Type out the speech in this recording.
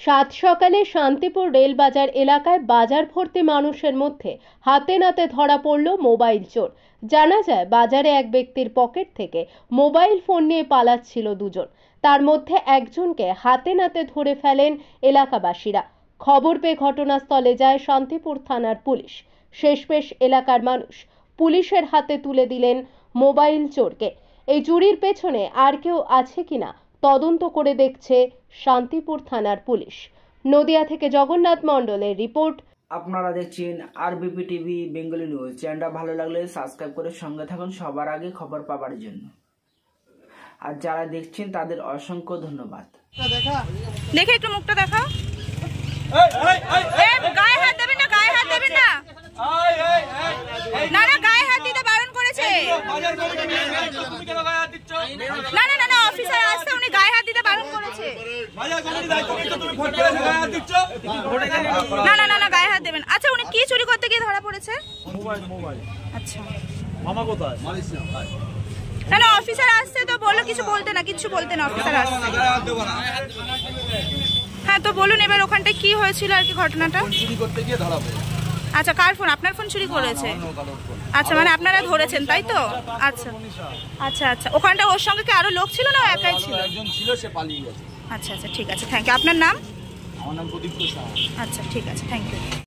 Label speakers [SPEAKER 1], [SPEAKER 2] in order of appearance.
[SPEAKER 1] সাত সকালে শান্তিপুর রেলবাজার এলাকায় বাজার ভর্তি মানুষের মধ্যে হাতে নাতে ধরা পড়ল মোবাইল চোর। জানা যায় বাজারে এক ব্যক্তির পকেট থেকে মোবাইল ফোন নিয়ে পালাচ্ছিল দুজন। তার মধ্যে একজনকে হাতে নাতে ধরে ফেলেন এলাকাবাসীরা। খবর পেয়ে ঘটনাস্থলে যায় শান্তিপুর থানার পুলিশ। শেষমেশ এলাকার মানুষ পুলিশের হাতে তুলে দিলেন মোবাইল চোরকে। এই চুরির পেছনে আর কেউ আছে কিনা তদন্ত করে দেখছে শান্তিপুর থানার পুলিশ। নদিয়া থেকে জগন্নাথ মণ্ডলের রিপোর্ট।
[SPEAKER 2] আপনারা দেখছেন আরবিপি টিভি বেঙ্গলি নিউজ। চ্যানেলটা ভালো লাগলে সাবস্ক্রাইব করে সঙ্গে থাকুন সবার আগে খবর পাওয়ার জন্য। আর যারা দেখছেন তাদের অসংখ্য ধন্যবাদ।
[SPEAKER 3] দেখে একটু মুখটা দেখাও। গায়ে হাত দেবেন না, গায়ে হাত দেবেন না। না না, গায়ে হাত দিতে বারণ করেছে। না না না, অফিসার আসছে, উনি গায়ে হাত দিতে বারণ করেছে। না না না, গায়ে হাত দেবেন। আচ্ছা, উনি কি চুরি করতে গিয়ে ধরা পড়েছে? মোবাইল। আচ্ছা, মামা কোথায়? না না, অফিসার আসছে তো বললো কিছু বলতে না, কিছু বলতে না, অফিসার আসছে। হ্যাঁ, তো বলুন এবার ওখানটায় কি হয়েছিল আর কি ঘটনাটা? চুরি করতে গিয়ে ধরা পড়েছে। আচ্ছা, কার ফোন? আপনার ফোন চুরি করেছে? আচ্ছা, মানে আপনারা ধরেছেন তাই তো? আচ্ছা আচ্ছা আচ্ছা, ওখানটা ওর সঙ্গে কি আরো লোক ছিল না একাই ছিল? একজন ছিল, সে পালিয়ে গেছে। আচ্ছা আচ্ছা, ঠিক আছে, থ্যাংক ইউ। আপনার নাম?
[SPEAKER 4] আমার নাম প্রদীপ।
[SPEAKER 3] আচ্ছা, ঠিক আছে, থ্যাংক ইউ।